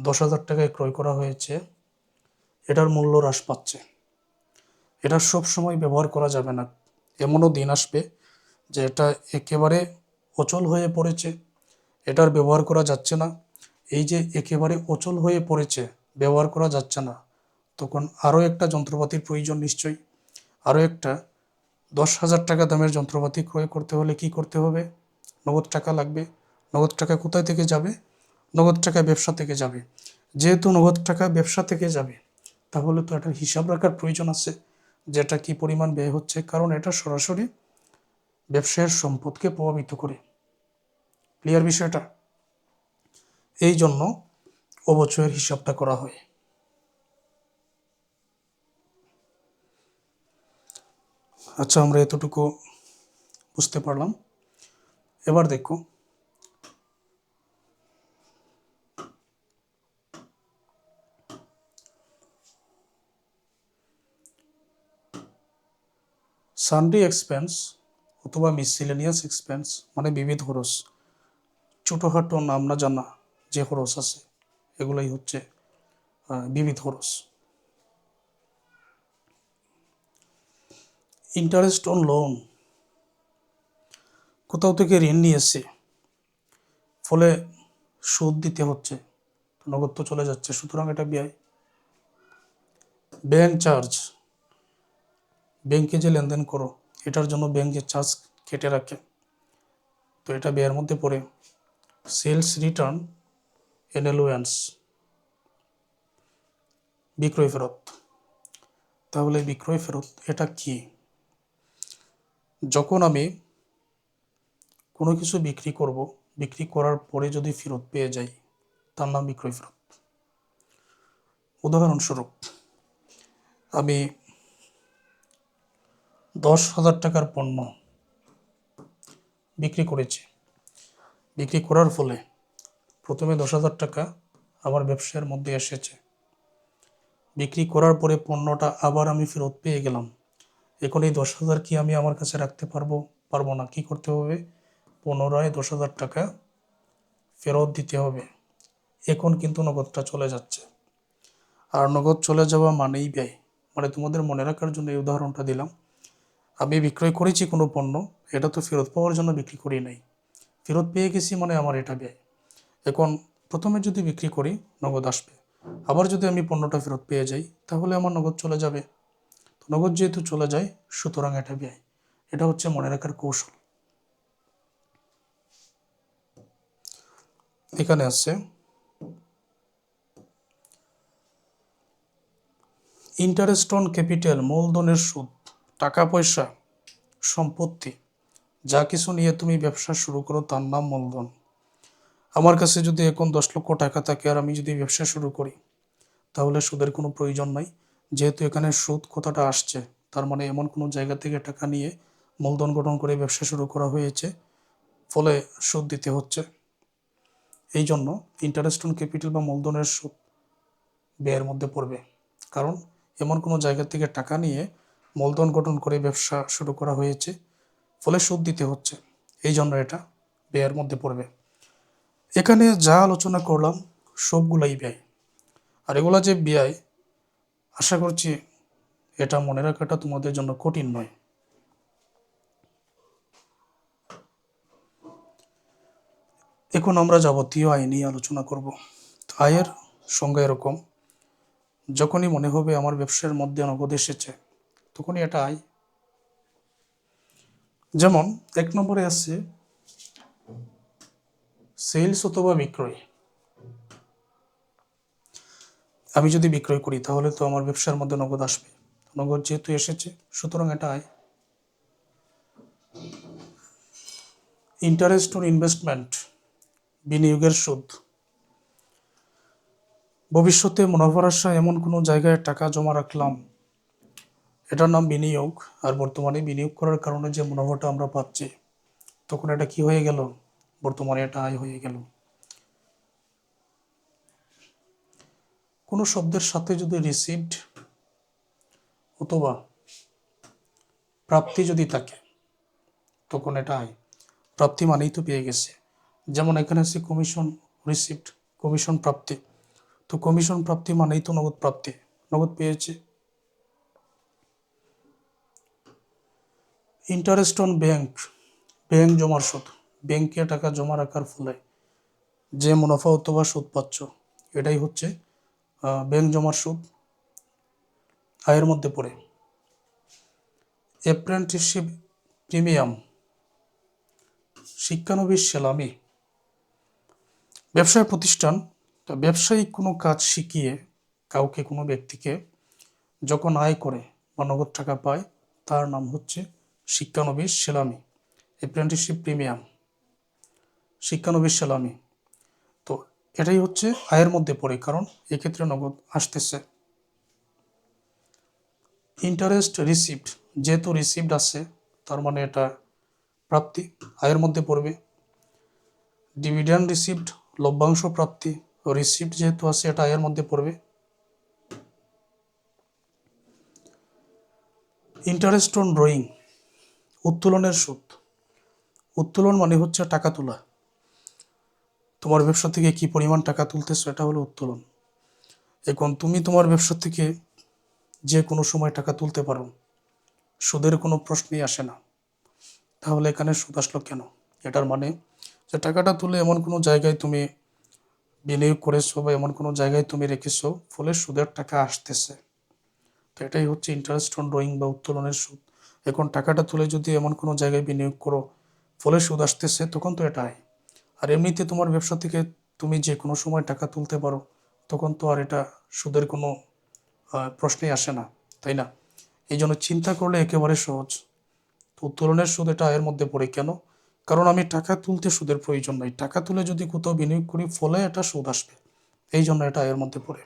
10,000 টাকায় ক্রয় করা হয়েছে, এটার মূল্য হ্রাস পাচ্ছে। এটা সব সময় ব্যবহার করা যাবে না। এমনও দিন আসবে যে এটা একেবারে অচল হয়ে পড়েছে, এটার ব্যবহার করা যাচ্ছে না। এই যে একেবারে অচল হয়ে পড়েছে, ব্যবহার করা যাচ্ছে না, তখন আরও একটা যন্ত্রপাতির প্রয়োজন নিশ্চয়ই। আরও একটা 10,000 টাকা দামের যন্ত্রপাতি ক্রয় করতে হলে কি করতে হবে? নগদ টাকা লাগবে। নগদ টাকা কোথায় থেকে যাবে? নগদ টাকা ব্যবসা থেকে যাবে। যেহেতু নগদ টাকা ব্যবসা থেকে যাবে, তাহলে তো এটার হিসাব রাখার প্রয়োজন আছে, যেটা কি পরিমাণ ব্যয় হচ্ছে, কারণ এটা সরাসরি ব্যবসায়ের সম্পদকে প্রভাবিত করে। ক্লিয়ার বিষয়টা? এই জন্য অবচয়ের হিসাবটা করা হয়। আচ্ছা, আমরা এতটুকু বুঝতে পারলাম। এবার দেখো, সানডে এক্সপেন্স অথবা মিসসেলেনিয়াস এক্সপেন্স মানে বিবিধ খরচ, ছোটোখাটো নাম না জানা যে খরচ আছে এগুলাই হচ্ছে বিবিধ খরচ। ইন্টারেস্ট অন লোন, কোথাও থেকে ঋণ নিয়েছে, ফলে সুদ দিতে হচ্ছে, নগদ তো চলে যাচ্ছে, সুতরাং এটা ব্যয়। ব্যাংক চার্জ, ব্যাংকে যে লেনদেন করো এটার জন্য ব্যাংক যে চার্জ কেটে রাখে, তো এটা ব্যয়ের মধ্যে পড়ে। সেলস রিটার্ন অ্যানুয়ান্স, বিক্রয় ফেরত। তাহলে বিক্রয় ফেরত এটা কি? যখন আমি কোনো কিছু বিক্রি করব, বিক্রি করার পরে যদি ফেরত পেয়ে যাই তার নাম বিক্রয় ফেরত। উদাহরণস্বরূপ, আমি 10,000 টাকার পণ্য বিক্রি করেছি, বিক্রি করার ফলে প্রথমে 10,000 টাকা আমার ব্যবসার মধ্যে এসেছে, বিক্রি করার পরে পণ্যটা আবার আমি ফেরত পেয়ে গেলাম। এখন এই 10,000 কি আমি আমার কাছে রাখতে পারবো না। কি করতে হবে? পুনরায় 10,000 টাকা ফেরত দিতে হবে। এখন কিন্তু নগদটা চলে যাচ্ছে, আর নগদ চলে যাওয়া মানেই ব্যয়। মানে তোমাদের মনে রাখার জন্য এই উদাহরণটা দিলাম। আমি বিক্রয় করেছি কোনো পণ্য, এটা তো ফেরত পাওয়ার জন্য বিক্রি করি নাই, ফেরত পেয়ে গেছি মানে আমার এটা ব্যয়। এখন প্রথমে যদি বিক্রি করি নগদ আসবে, আবার যদি আমি পণ্যটা ফেরত পেয়ে যাই তাহলে আমার নগদ চলে যাবে। তো নগদ যেহেতু চলে যায় সুতরাং এটা ব্যয়। এটা হচ্ছে মনে রাখার কৌশল। এখানে আছে ইন্টারেস্ট অন ক্যাপিটাল, মূলধনের সুদ। টাকা পয়সা, সম্পত্তি, যা কিছু নিয়ে তুমি ব্যবসা শুরু করো তার নাম মূলধন। আমার কাছে যদি এখন 10 লক্ষ টাকা থাকে আর আমি যদি ব্যবসা শুরু করি তাহলে সুদের কোনো প্রয়োজন নাই, যেহেতু এখানে সুদ কথাটা আসছে, তার মানে এমন কোনো জায়গা থেকে টাকা নিয়ে মূলধন গঠন করে ব্যবসা শুরু করা হয়েছে, ফলে সুদ দিতে হচ্ছে। এই জন্য ইন্টারেস্ট অন ক্যাপিটাল বা মূলধনের সুদ ব্যয়ের মধ্যে পড়বে, কারণ এমন কোনো জায়গা থেকে টাকা নিয়ে মূলধন গঠন করে ব্যবসা শুরু করা হয়েছে, ফলে সুদ দিতে হচ্ছে। এই জন্য এটা ব্যয়ের মধ্যে পড়বে। এখানে যা আলোচনা করলাম সবগুলাই ব্যয়। আর এগুলা যে ব্যয়, আশা করছি এটা মনে রাখাটা তোমাদের জন্য কঠিন নয়। এখন আমরা যাবতীয় আয় নিয়ে আলোচনা করব। আয়ের সংজ্ঞা এরকম: যখনই মনে হবে আমার ব্যবসার মধ্যে নগদ এসেছে তখনই এটা আয়। যেমন 1 নম্বরে আছে সেলস অথবা বিক্রয়। আমি যদি বিক্রয় করি তাহলে তো আমার ব্যবসার মধ্যে নগদ আসবে, নগদ যেহেতু এসেছে সুতরাং এটা আয়। ইন্টারেস্ট অন ইনভেস্টমেন্ট, বিনিয়োগের সুদ। ভবিষ্যতে মুনাফার আশায় এমন কোনো জায়গায় টাকা জমা রাখলাম, এটার নাম বিনিয়োগ। আর বর্তমানে বিনিয়োগ করার কারণে যে মুনাফাটা আমরা পাচ্ছি, তখন এটা কি হয়ে গেল? বর্তমানে এটা আয় হয়ে গেল। কোনো শব্দের সাথে যদি রিসিভড অথবা প্রাপ্তি যদি থাকে তখন এটা আয়। প্রাপ্তি মানেই তো পেয়ে গেছে। যেমন এখানে আছে কমিশন রিসিভড, কমিশন প্রাপ্তি। তো কমিশন প্রাপ্তি মানেই তো নগদ প্রাপ্তি, নগদ পেয়েছে। ইন্টারেস্ট অন ব্যাংক, ব্যাংক জমার সুদ। ব্যাংকে টাকা জমা রাখার ফলে যে মুনাফা অথবা সুদ পাচ্ছ, এটাই হচ্ছে ব্যাংক জমার সুদ, আয়ের মধ্যে পড়ে। অ্যাপ্রেন্টিসশিপ প্রিমিয়াম, শিক্ষানবিশ সেলামি। ব্যবসায় প্রতিষ্ঠান ব্যবসায়িক কোনো কাজ শিখিয়ে কাউকে, কোনো ব্যক্তিকে যখন আয় করে বা নগদ টাকা পায় তার নাম হচ্ছে শিক্ষানবিশ সেলামি, অ্যাপ্রেন্টিসশিপ প্রিমিয়াম, শিক্ষানবিশ সেলামি। তো এটাই হচ্ছে আয়ের মধ্যে পড়ে, কারণ এক্ষেত্রে নগদ আসতেছে। ইন্টারেস্ট রিসিভড, যেহেতু রিসিভড আছে তার মানে এটা প্রাপ্তি, আয়ের মধ্যে পড়বে। ডিভিডেন্ড রিসিভড, লভ্যাংশ প্রাপ্তি, রিসিভড যেহেতু আছে এটা আয়ের মধ্যে পড়বে। ইন্টারেস্ট অন ড্রয়িং, উত্তোলনের সুদ। উত্তোলন মানে হচ্ছে টাকা তোলা। তোমার ব্যবসা থেকে কি পরিমাণ টাকা তুলতেছো এটা হলো উত্তোলন। এখন তুমি তোমার ব্যবসা থেকে যে কোনো সময় টাকা তুলতে পারো, সুদের কোনো প্রশ্নই আসে না। তাহলে এখানে সুদ আসলো কেন? এটার মানে যে টাকাটা তুলে এমন কোনো জায়গায় তুমি বিনিয়োগ করেছো বা এমন কোনো জায়গায় তুমি রেখেছো, ফলে সুদের টাকা আসতেছে। তো এটাই হচ্ছে ইন্টারেস্ট অন ড্রয়িং বা উত্তোলনের সুদ। এখন টাকাটা তুলে যদি এমন কোনো জায়গায় বিনিয়োগ করো, ফলে সুদ আসতেছে, তখন তো এটা আয়। আর এমনিতে তোমার ব্যবসা থেকে তুমি যে কোনো সময় টাকা তুলতে পারো, তখন তো আর এটা সুদের কোনো প্রশ্নই আসে না, তাই না? এই জন্য চিন্তা করলে একেবারে সহজ। তো উত্তোলনের সুদ এটা আয়ের মধ্যে পড়ে কেন? কারণ আমি টাকা তুলতে সুদের প্রয়োজন নাই, টাকা তুলে যদি কোথাও বিনিয়োগ করি ফলে এটা সুদ আসবে, এই জন্য এটা আয়ের মধ্যে পড়ে।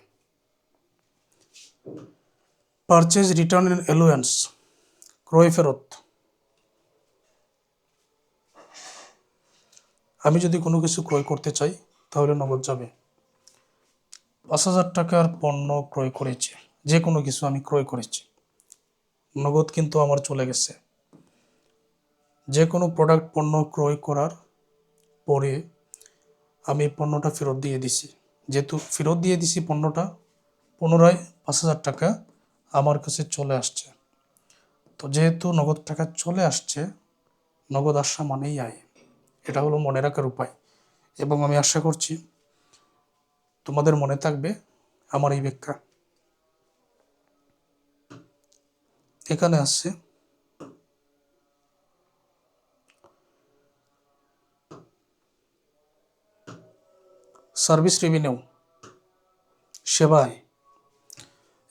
পারচেজ রিটার্ন এন্ড অ্যালোয়ান্স, ক্রয় ফেরত। আমি যদি কোনো কিছু ক্রয় করতে চাই তাহলে নগদ যাবে। 5,000 টাকার পণ্য ক্রয় করেছি, যে কোনো কিছু আমি ক্রয় করেছি, নগদ কিন্তু আমার চলে গেছে। যে কোনো প্রোডাক্ট পণ্য ক্রয় করার পরে আমি পণ্যটা ফেরত দিয়ে দিছি, যেহেতু ফেরত দিয়ে দিছি পণ্যটা, পুনরায় 5,000 টাকা আমার কাছে চলে আসছে। তো যেহেতু নগদ টাকা চলে আসছে, নগদ আসা মানেই আয়। এটা হলো মনে রাখার উপায়, এবং আমি আশা করছি তোমাদের মনে থাকবে আমার এই ব্যাখ্যা। এখানে আছে সার্ভিস রেভিনিউ, সেবায়।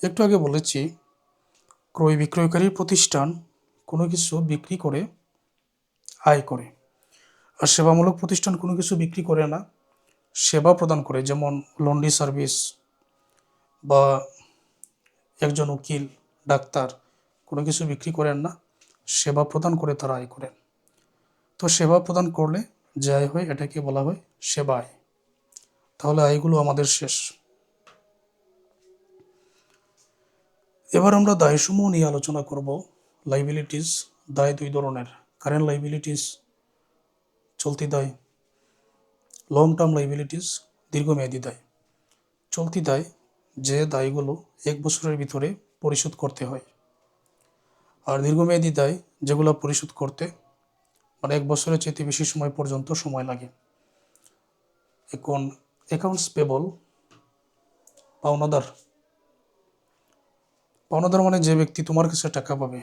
একটু আগে বলেছি ক্রয় বিক্রয়কারী প্রতিষ্ঠান কোনো কিছু বিক্রি করে আয় করে, আর সেবামূলক প্রতিষ্ঠান কোনো কিছু বিক্রি করে না, সেবা প্রদান করে। যেমন লন্ড্রি সার্ভিস বা একজন উকিল, ডাক্তার কোনো কিছু বিক্রি করেন না, সেবা প্রদান করে তারা আয় করেন। তো সেবা প্রদান করলে যে আয় হয় এটাকে বলা হয় সেবা আয়। তাহলে আয়গুলো আমাদের শেষ। এবার আমরা দায়সমূহ নিয়ে আলোচনা করব। লাইবিলিটিস, দায় দুই ধরনের। কারেন্ট লাইবিলিটিস, চলতি দায়। লং টার্ম লাইবিলিটিস, দীর্ঘমেয়াদী দায়। চলতি দায়, যে দায়গুলো 1 বছরের ভিতরে পরিশোধ করতে হয়। আর দীর্ঘমেয়াদী দায়, যেগুলো পরিশোধ করতে মানে 1 বছরের চাইতে বেশি সময় পর্যন্ত সময় লাগে। এখন অ্যাকাউন্টস পেবল, পাওনাদার। পাওনাদার মানে যে ব্যক্তি তোমার কাছে টাকা পাবে।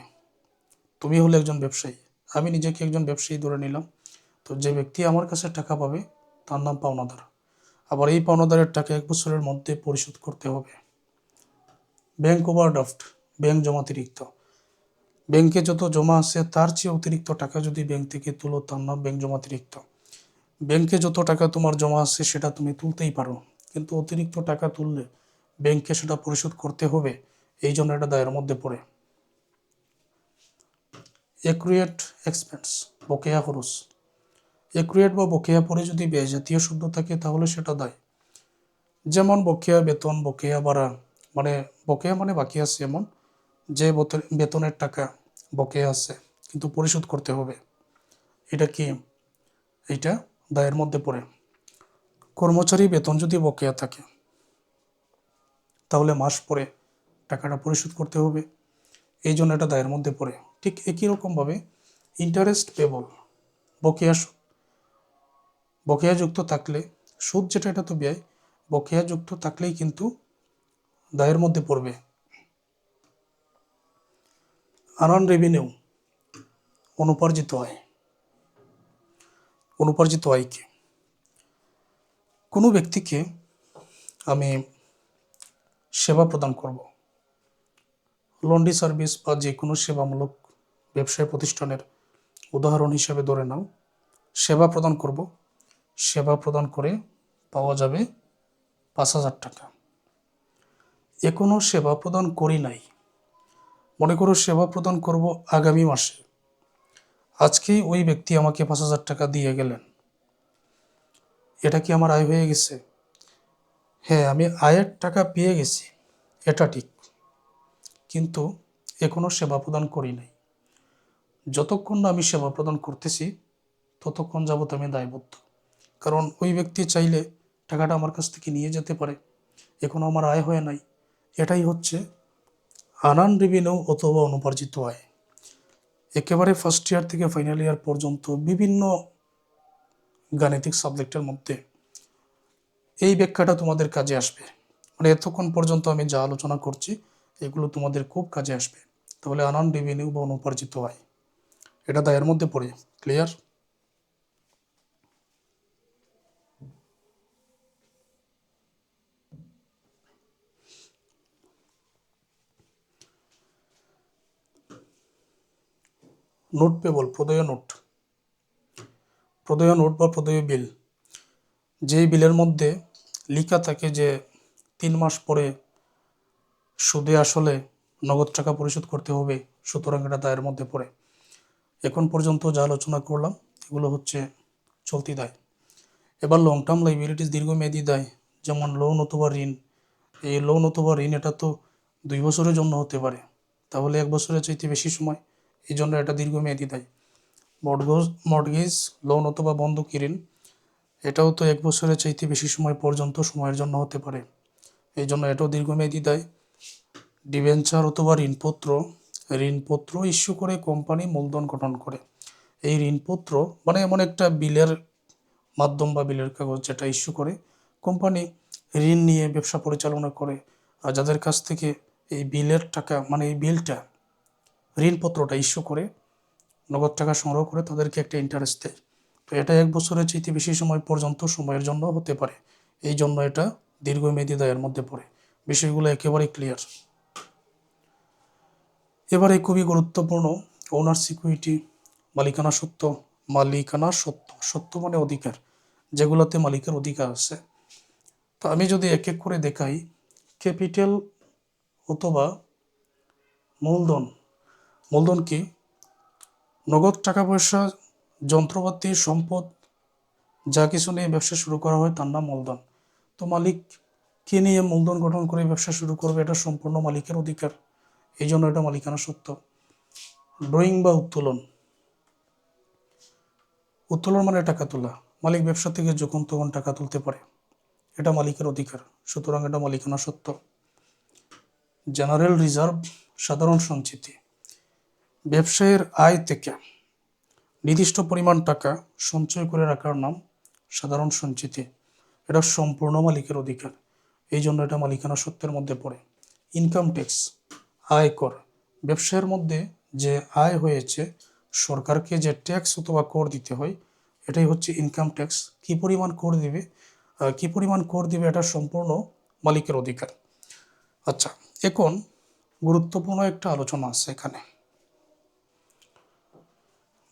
তুমি হলে একজন ব্যবসায়ী, আমি নিজেকে একজন ব্যবসায়ী ধরে নিলাম, তো যে ব্যক্তি আমার কাছে টাকা পাবে তার নাম পাওনাদার। আবার এই পাওনাদারের টাকা 1 বছরের মধ্যে পরিশোধ করতে হবে। ব্যাংক ওভারড্রাফট, ব্যাংক জমাতিরিক্ত। ব্যাংকে যত জমা আছে তার চেয়ে অতিরিক্ত টাকা যদি ব্যাংক থেকে তুলো তার নাম ব্যাংক জমাতিরিক্ত। ব্যাংকে যত টাকা তোমার জমা আছে সেটা তুমি তুলতেই পারো, কিন্তু অতিরিক্ত টাকা তুললে ব্যাংকে সেটা পরিশোধ করতে হবে, এই জন্য এটা দায়ের মধ্যে পড়ে। অ্যাকুরেট এক্সপেন্স, বকেয়া খরচ। অ্যাকুরেট বা বকেয়া পরে যদি ব্যয় জাতীয় শব্দ থাকে তাহলে সেটা দায়। যেমন বকেয়া বেতন, বকেয়া ভাড়া। মানে বকেয়া মানে বাকি আছে এমন, যে বেতনের টাকা বকেয়া আছে কিন্তু পরিশোধ করতে হবে, এটা কি? এটা দায়ের মধ্যে পড়ে। কর্মচারী বেতন যদি বকেয়া থাকে তাহলে মাস পরে টাকাটা পরিশোধ করতে হবে, এই জন্য এটা দায়ের মধ্যে পড়ে। ঠিক একই রকমভাবে ইন্টারেস্ট পেবল, বকেয়া সুদ। বকেয়া যুক্ত থাকলে, সুদ যেটা এটা তো ব্যয়, বকেয়া যুক্ত থাকলেই কিন্তু দায়ের মধ্যে পড়বে। আনঅন রেভিনিউ, অনুপার্জিত আয়। অনুপার্জিত আয়কে কোনো ব্যক্তিকে আমি সেবা প্রদান করব, লন্ড্রি সার্ভিস বা যে কোনো সেবামূলক ব্যবসায় প্রতিষ্ঠানের উদাহরণ হিসেবে ধরে নাও, সেবা প্রদান করব, সেবা প্রদান করে পাওয়া যাবে 5,000 টাকা। এখনো সেবা প্রদান করি নাই, মনে করো সেবা প্রদান করব আগামী মাসে, আজকেই ওই ব্যক্তি আমাকে 5,000 টাকা দিয়ে গেলেন, এটা কি আমার আয় হয়ে গেছে? হ্যাঁ, আমি আয়ের টাকা পেয়ে গেছি, এটা ঠিক, কিন্তু এখনো সেবা প্রদান করি নাই। যতক্ষণ না আমি সেবা প্রদান করতেছি ততক্ষণ যাবত আমি দায়বদ্ধ, কারণ ওই ব্যক্তি চাইলে টাকাটা আমার কাছ থেকে নিয়ে যেতে পারে, এখনো আমার আয় হয়ে নাই। এটাই হচ্ছে আনান রেভিনিউ অথবা অনুপার্জিত আয়। একেবারে ফার্স্ট ইয়ার থেকে ফাইনাল ইয়ার পর্যন্ত বিভিন্ন গাণিতিক সাবজেক্টের মধ্যে এই ব্যাখ্যাটা তোমাদের কাজে আসবে। মানে এতক্ষণ পর্যন্ত আমি যা আলোচনা করছি এগুলো তোমাদের খুব কাজে আসবে। তাহলে আনান রেভিনিউ বা অনুপার্জিত আয়, এটা দায়ের মধ্যে পড়ে। ক্লিয়ার? নোট পেবল, প্রদেয় নোট, প্রদেয় নোট বা প্রদেয় বিল, যেই বিলের মধ্যে লেখা থাকে যে 3 মাস পরে সুদে আসলে নগদ টাকা পরিশোধ করতে হবে, সুতরাং এটা দায়ের মধ্যে পড়ে। এখন পর্যন্ত যা আলোচনা করলাম এগুলো হচ্ছে চলতি দায়। এবার লং টার্ম লাইবিলিটিস, দীর্ঘমেয়াদী দায়, যেমন লোন অথবা ঋণ। এই লোন অথবা ঋণ এটা তো 2 বছরের জন্য হতে পারে, তাহলে 1 বছরের চাইতে বেশি সময়, এই জন্য এটা দীর্ঘমেয়াদী দায়। মর্টগেজ লোন অথবা বন্ধকি ঋণ, এটাও তো 1 বছরের চাইতে বেশি সময় পর্যন্ত সময়ের জন্য হতে পারে, এই জন্য এটাও দীর্ঘমেয়াদী দায়। ডিবেঞ্চার অথবা ঋণপত্র, ঋণপত্র ইস্যু করে কোম্পানি মূলধন গঠন করে। এই ঋণপত্র মানে এমন একটা বিলের মাধ্যম বা বিলের কাগজ যেটা ইস্যু করে কোম্পানি ঋণ নিয়ে ব্যবসা পরিচালনা করে, আর যাদের কাছ থেকে এই বিলের টাকা মানে এই বিলটা ঋণপত্রটা ইস্যু করে নগদ টাকা সংগ্রহ করে তাদেরকে একটা ইন্টারেস্ট দেয়। তো এটা 1 বছরের চাইতে বেশি সময় পর্যন্ত সময়ের জন্য হতে পারে, এই জন্য এটা দীর্ঘমেয়াদী দায়ের মধ্যে পড়ে। বিষয়গুলো একেবারেই ক্লিয়ার। এবারে খুবই গুরুত্বপূর্ণ ওনার সিকিউরিটি, মালিকানা সত্ত্ব। মালিকানা সত্ত্ব, সত্ত্ব মানে অধিকার, যেগুলোতে মালিকের অধিকার আছে। তো আমি যদি এক এক করে দেখাই, ক্যাপিটাল অথবা মূলধন। মূলধন কি? নগদ টাকা পয়সা, যন্ত্রপাতি, সম্পদ, যা কিছু নিয়ে ব্যবসা শুরু করা হয় তার নাম মূলধন। তো মালিক কে নিয়ে মূলধন গঠন করে ব্যবসা শুরু করবে, এটা সম্পূর্ণ মালিকের অধিকার, এই জন্য এটা মালিকানা সত্ত্ব। ড্রয়িং বা উত্তোলন, উত্তোলন মানে টাকা তোলা, মালিক ব্যবসা থেকে যখন তখন টাকা তুলতে পারে, এটা মালিকের অধিকার, সুতরাং এটা মালিকানা সত্ত্ব। জেনারেল রিজার্ভ, সাধারণ সঞ্চিতি, ব্যবসায়ের আয় থেকে নির্দিষ্ট পরিমাণ টাকা সঞ্চয় করে রাখার নাম সাধারণ সঞ্চিতি, এটা সম্পূর্ণ মালিকের অধিকার, এই জন্য এটা মালিকানা সত্ত্বের মধ্যে পড়ে। ইনকাম ট্যাক্স, আয়কর, ব্যবসায়ের মধ্যে যে আয় হয়েছে সরকারকে যে ট্যাক্স অথবা কর দিতে হয় এটাই হচ্ছে ইনকাম ট্যাক্স। কি পরিমাণ কর দিবে এটা সম্পূর্ণ মালিকের অধিকার। আচ্ছা, এখন গুরুত্বপূর্ণ একটা আলোচনা আছে এখানে।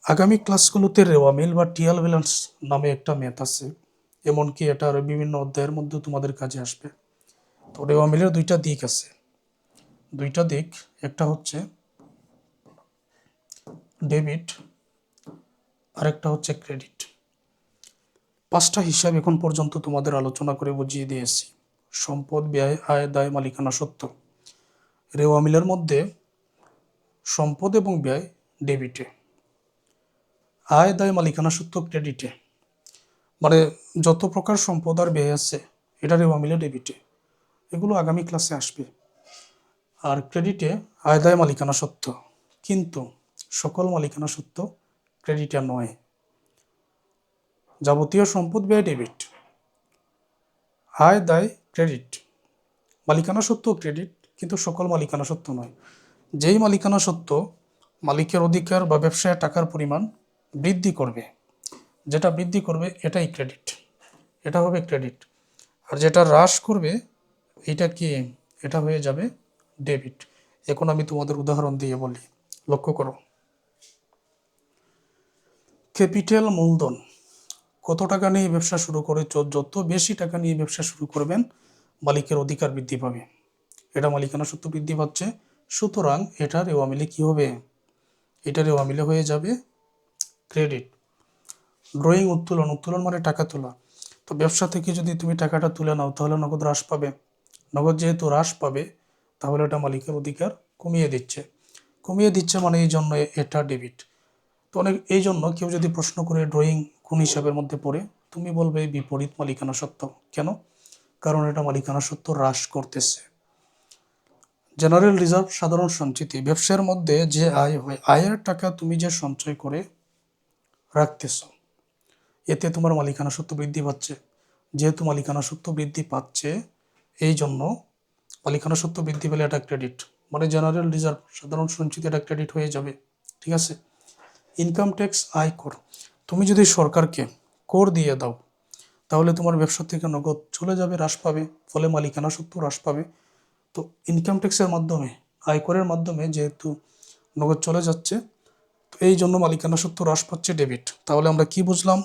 আগামী ক্লাসগুলোতে রেওয়া মিল বা টিয়াল ব্যালেন্স নামে একটা ম্যাথ আছে, এমনকি এটা আরো বিভিন্ন অধ্যায়ের মধ্যে তোমাদের কাজে আসবে। তো রেওয়া মিলের দুইটা দিক আছে, দুইটা দিক, একটা হচ্ছে ডেবিট, আরেকটা হচ্ছে ক্রেডিট। 5টা হিসাব এখন পর্যন্ত তোমাদের আলোচনা করে বুঝিয়ে দিয়েছি। সম্পদ, ব্যয়, আয়, দায়, মালিকানা সত্ত্ব। রেওয়া মিলের মধ্যে সম্পদ এবং ব্যয় ডেবিটে, আয়, দায়, মালিকানা সত্ত্ব ক্রেডিটে। মানে যত প্রকার সম্পদ আর ব্যয় আছে এটা রেওয়া মিলে ডেবিটে, এগুলো আগামী ক্লাসে আসবে। আর ক্রেডিটে আয়, দায়, মালিকানা সত্ত্ব, কিন্তু সকল মালিকানা সত্ত্ব ক্রেডিটে নয়। যাবতীয় সম্পদ ব্যয় ডেবিট, আয় দায় ক্রেডিট, মালিকানা সত্ত্ব ক্রেডিট, কিন্তু সকল মালিকানা সত্ত্ব নয়। যেই মালিকানা সত্ত্ব মালিকের অধিকার বা ব্যবসায় টাকার পরিমাণ বৃদ্ধি করবে, যেটা বৃদ্ধি করবে এটাই ক্রেডিট, এটা হবে ক্রেডিট। আর যেটা হ্রাস করবে এটা কি? এটা হয়ে যাবে ডেবিট। এখন আমি তোমাদের উদাহরণ দিয়ে বলি, লক্ষ্য করো। ক্যাপিটাল মূলধন, কত টাকা নিয়ে ব্যবসা শুরু করেছ, যত বেশি টাকা নিয়ে ব্যবসা শুরু করবেন মালিকের অধিকার বৃদ্ধি পাবে। এটা মালিকানা সত্ত্ব বৃদ্ধি পাচ্ছে, সুতরাং এটা রেওয়া মিলে কি হবে? এটা রেওয়া মিলে হয়ে যাবে ক্রেডিট। ড্রয়িং উত্তোলন, উত্তোলন মানে টাকা তোলা। তো ব্যবসা থেকে যদি তুমি টাকাটা তুলে নাও তাহলে নগদ হ্রাস পাবে। নগদ যেহেতু হ্রাস পাবে তাহলে এটা মালিকের অধিকার কমিয়ে দিচ্ছে। কমিয়ে দিচ্ছে মানে এই জন্য এটা ডেবিট। তো অনেক এই জন্য কেউ যদি প্রশ্ন করে ড্রয়িং কোন হিসাবের মধ্যে পড়ে, তুমি বলবে বিপরীত মালিকানা সত্ত্ব। কেন? কারণ এটা মালিকানা সত্ত্ব হ্রাস করতেছে। জেনারেল রিজার্ভ, সাধারণ সঞ্চিতি। ব্যবসার মধ্যে যে আয় হয়, আয়ের টাকা তুমি যে সঞ্চয় করে রাখতেছ, এতে তোমার মালিকানা সত্ত্ব বৃদ্ধি পাচ্ছে। যেহেতু মালিকানা সত্ত্ব বৃদ্ধি পাচ্ছে, এই জন্য মালিকানা সত্ত্ব বৃদ্ধি পেলে এটা ক্রেডিট, মানে জেনারেল রিজার্ভ, সাধারণ সঞ্চিতি, এটা ক্রেডিট হয়ে যাবে। ঠিক আছে। ইনকাম ট্যাক্স, আয়কর। তুমি যদি সরকারকে কর দিয়ে দাও তাহলে তোমার ব্যবসা থেকে নগদ চলে যাবে, হ্রাস পাবে, ফলে মালিকানা সত্ত্ব হ্রাস পাবে। তো ইনকাম ট্যাক্সের মাধ্যমে, আয়করের মাধ্যমে যেহেতু নগদ চলে যাচ্ছে, তো এই জন্য মালিকানা সত্ত্ব হ্রাস পাচ্ছে, ডেবিট। তাহলে আমরা কি বুঝলাম?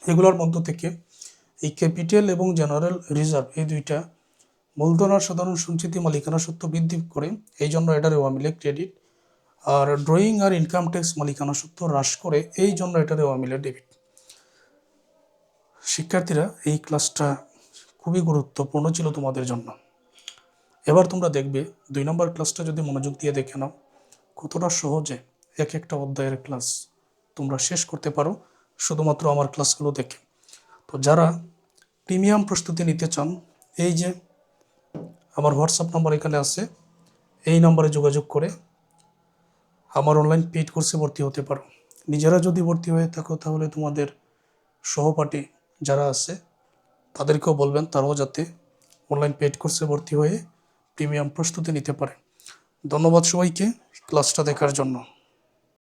এগুলোর মধ্য থেকে এই ক্যাপিটাল এবং জেনারেল রিজার্ভ, এই দুইটা মূলধন আর সাধারণ সঞ্চিতি মালিকানা সত্ত্ব বৃদ্ধি করে, এই জন্য এটা রেওয়া মিলে ক্রেডিট। আর ড্রয়িং আর ইনকাম ট্যাক্স মালিকানা সত্ত্ব হ্রাস করে, এই জন্য এটা রেওয়া মিলে ডেবিট। শিক্ষার্থীরা, এই ক্লাসটা খুবই গুরুত্বপূর্ণ ছিল তোমাদের জন্য। এবার তোমরা দেখবে 2 নম্বর ক্লাসটা যদি মনোযোগ দিয়ে দেখে নাও, কতটা সহজে এক একটা অধ্যায়ের ক্লাস তোমরা শেষ করতে পারো শুধুমাত্র আমার ক্লাসগুলো দেখে। তো যারা প্রিমিয়াম প্রস্তুতি নিতে চান, এই যে আমার হোয়াটসঅ্যাপ নাম্বার এখানে আছে, এই নম্বরে যোগাযোগ করে আমার অনলাইন পেইড কোর্সে ভর্তি হতে পারো। নিজেরা যদি ভর্তি হয়ে থাকো তাহলে তোমাদের সহপাঠী যারা আছে তাদেরকেও বলবেন, তারাও যাতে অনলাইন পেইড কোর্সে ভর্তি হয়ে প্রিমিয়াম প্রস্তুতি নিতে পারে। ধন্যবাদ সবাইকে ক্লাসটা দেখার জন্য।